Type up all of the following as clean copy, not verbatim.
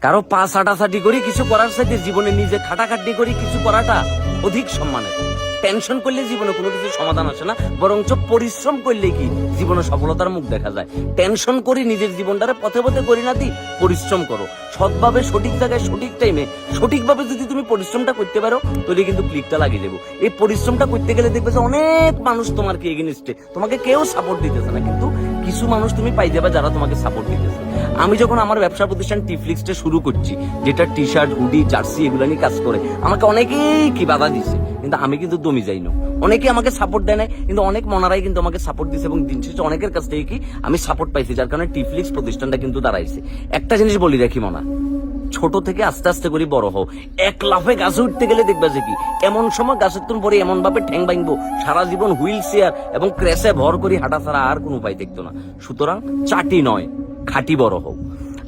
কারো পা ছাটাছাটি করি কিছু করার সাথে জীবনে নিজে খাটাখাটি করি কিছু করাটা অধিক সম্মানের। টেনশন করলে জীবনে কোনো কিছু সমাধান আসে না, বরঞ্চ পরিশ্রম করলে কি জীবনে সফলতার মুখ দেখা যায়। টেনশন করি নিজের জীবনটারে পথে পথে করি না দি, পরিশ্রম করো সৎভাবে, সঠিক জায়গায়, সঠিক টাইমে, সঠিকভাবে যদি তুমি পরিশ্রমটা করতে পারো তাহলে কিন্তু ক্লিকটা লাগিয়ে দেবো। এই পরিশ্রমটা করতে গেলে দেখবে যে অনেক মানুষ তোমার কি এগেনিস্টে, তোমাকে কেউ সাপোর্ট দিতেছে না, কিন্তু কিছু মানুষ তুমি পাই যাবে যারা তোমাকে সাপোর্ট দিতেছে। আমি যখন আমার ব্যবসা প্রতিষ্ঠান টিফ্লিক্সটা শুরু করছি, যেটা টি শার্ট, হুডি, জার্সি এগুলো নিয়ে কাজ করে, আমাকে অনেকেই কি বাধা দিছে, কিন্তু আমি কিন্তু দমে যাই না। অনেকে আমাকে সাপোর্ট দেয় না, কিন্তু অনেক মনারাই কিন্তু আমাকে সাপোর্ট দিছে এবং দিন শেষে অনেকের কাছ থেকে কি আমি সাপোর্ট পাইছি, যার কারণে টিফ্লিক্স প্রতিষ্ঠানটা কিন্তু দাঁড়াইছে। একটা জিনিস বলি রাখি মনা, ছোট থেকে আস্তে আস্তে করে বড় হও। এক লাফে গাছে উঠতে গেলে দেখবে যে কি এমন সময় গাছের তুন পরে এমন ভাবে ঠ্যাং ভাঙবো, সারা জীবন হুইল চেয়ার এবং ক্রেসে ভর করে হাঁটা ছাড়া আর কোনো উপায় দেখতো না। সুতরাং চাটি নয়, খাঁটি বড় হও।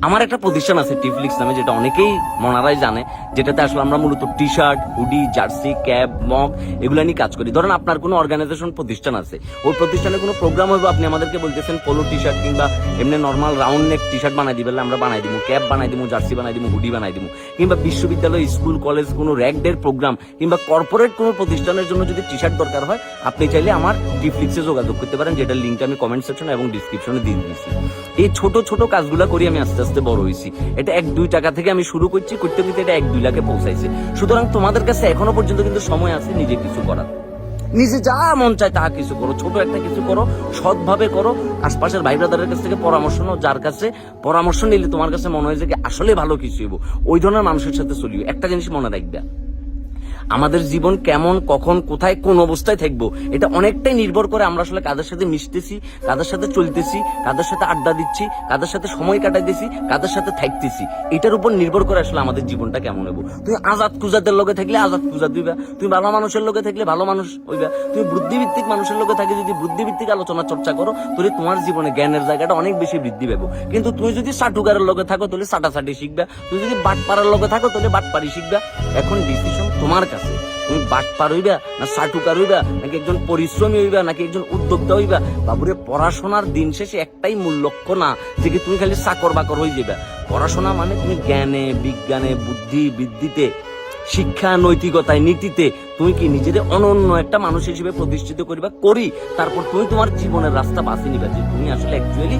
আমার একটা প্রতিষ্ঠান আছে টিফ্লিক্স নামে, যেটা অনেকেই মনারাই জানে, যেটাতে আসলে আমরা মূলত T shirt, hoodie, jersey, cap, mug এগুলো নিয়ে কাজ করি। ধরেন আপনার কোনো অর্গানাইজেশন প্রতিষ্ঠান আছে, ওই প্রতিষ্ঠানে কোনো প্রোগ্রাম হবে, আপনি আমাদেরকে বলতেছেন পোলো টি শার্ট কিংবা এমনি normal round neck T shirt বানাই দিবেন, আমরা বানাই দিব, ক্যাপ বানাই দিব, জার্সি বানাই দিব, হুডি বানাই দিব। কিংবা বিশ্ববিদ্যালয়, স্কুল, কলেজ কোনো র্যাক ডের প্রোগ্রাম কিংবা কর্পোরেট কোনো প্রতিষ্ঠানের জন্য যদি টি শার্ট দরকার হয়, আপনি চাইলে আমার টিফ্লিক্সে যোগাযোগ করতে পারেন, যেটার লিঙ্কটা আমি কমেন্ট সেকশনে এবং ডিসক্রিপশনে দিয়ে দিয়েছি। এই ছোট ছোট কাজগুলো করি আমি আস্তে আস্তে বড় হয়েছি। এটা 1-2 টাকা থেকে আমি শুরু করছি, করতে করতে এটা 1-2 লাখে পৌঁছাইছে। সুতরাং তোমাদের কাছে এখনো পর্যন্ত কিন্তু সময় আছে নিজে কিছু করার। নিজে যা মন চায় তা কিছু করো, ছোট একটা কিছু করো, সৎভাবে করো। আশপাশের ভাই ব্রাদারের কাছ থেকে পরামর্শ নাও, যার কাছে পরামর্শ নিলে তোমার কাছে মনে হয় যে আসলে ভালো কিছু হইব, ওই ধরনের মানুষের সাথে চলিও। একটা জিনিস মনে রাখবে, আমাদের জীবন কেমন, কখন, কোথায়, কোন অবস্থায় থাকবো, এটা অনেকটাই নির্ভর করে আমরা আসলে কাদের সাথে মিশতেছি, কাদের সাথে চলতেছি, কাদের সাথে আড্ডা দিচ্ছি, কাদের সাথে সময় কাটাইতেছি, কাদের সাথে থাকতেছি। এটার উপর নির্ভর করে আসলে আমাদের জীবনটা কেমন হবো। তুমি আজাদ কুজাদের লোকে থাকলে আজাদ কুজা দিবা, তুমি ভালো মানুষের লোকে থাকলে ভালো মানুষ হইবা, তুমি বুদ্ধিভিত্তিক মানুষের লোকে থাকলে যদি বুদ্ধিভিত্তিক আলোচনা চর্চা করো, তাহলে তোমার জীবনে জ্ঞানের জায়গাটা অনেক বেশি বৃদ্ধি পাবো। কিন্তু তুমি যদি সাটুকারের লোকে থাকো তাহলে সাটাসাটি শিখবা, তুমি যদি বাটপাড়ার লোকে থাকো তাহলে বাটপাড়ি শিখবা। এখন ডিসিশন তোমার কাছে, তুমি বাটপার হইবা না সাটুকার হইবা, নাকি একজন পরিশ্রমী হইবা, নাকি একজন উদ্যোক্তা হইবা। বাবুরে, পড়াশোনার দিন শেষে একটাই মূল লক্ষ্য না যে কি তুমি খালি চাকর বাকর হয়ে যাবা। পড়াশোনা মানে তুমি জ্ঞানে, বিজ্ঞানে, বুদ্ধি বৃদ্ধিতে, শিক্ষা, নৈতিকতায়, নীতিতে তুমি কি নিজের অনন্য একটা মানুষ হিসেবে প্রতিষ্ঠিত করিবা, করি তারপর তুমি তোমার জীবনের রাস্তা বাছে নিবা যে তুমি আসলে অ্যাকচুয়ালি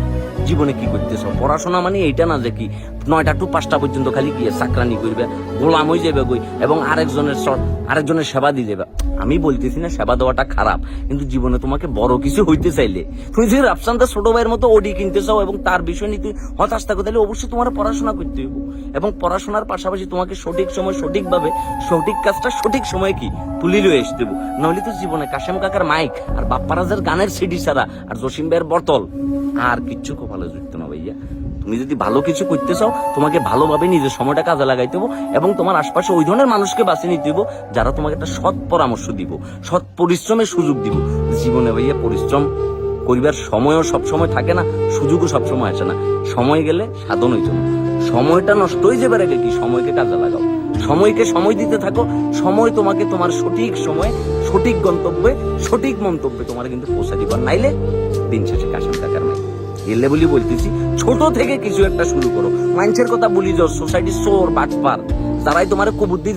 জীবনে কি করতেছ। পড়াশোনা মানে এইটা না যে কি 9টা to 5টা পর্যন্ত খালি গিয়ে চাকরানি করবে, গোলাম হয়ে যাবে গই এবং আরেকজনের সেবা দিয়ে যাবে। আমি বলতেছি না সেবা দেওয়াটা খারাপ, কিন্তু জীবনে তোমাকে বড় কিছু হইতে চাইলে, তুমি যদি রাফসানদা ছোট ভাইয়ের মতো ওডি কিনতে চাও এবং তার বিষয় নিয়ে তুমি হতাশ থাকো, তাহলে অবশ্যই তোমার পড়াশোনা করতে হইব। এবং পড়াশোনার পাশাপাশি তোমাকে সঠিক সময় সঠিকভাবে সঠিক কাজটা সঠিক সময়ে কি তুলি লয়ে এসে দেবো। নাহলে তো জীবনে কাশেম কাকার মাইক আর বাপ্পারাজের গানের সিডি ছাড়া আর জসিম ভাইয়ের বোতল আর কিচ্ছু খুব ভালো জুটতো না ভাইয়া। তুমি যদি ভালো কিছু করতে চাও, তোমাকে ভালোভাবে নিজের সময়টা কাজে লাগাইতে হবে এবং তোমার আশপাশে ওই ধরনের মানুষকে বাছে নিতে হবে যারা তোমাকে একটা সৎ পরামর্শ দিব, সৎ পরিশ্রমের সুযোগ দিব। জীবনে ভাইয়া পরিশ্রম করিবার সময়ও সবসময় থাকে না, সুযোগও সবসময় আসে না। সময় গেলে সাধন হইতো না, সময়টা নষ্ট হয়ে যাবার আগে কি সময়কে কাজে লাগাও, সময়কে সময় দিতে থাকো। সময় তোমাকে তোমার সঠিক সময়ে সঠিক গন্তব্যে সঠিক মন্তব্যে তোমার কিন্তু পৌঁছা দিবার, নাইলে দিন শেষে কাশেম কাকার নাই। এলে বলি বলতেছি, ছোট থেকে কিছু একটা শুরু করো। মানুষের কথা বলি যাও, সোসাইটি চোর বাটপার যারাই তোমার কুবুদ্ধি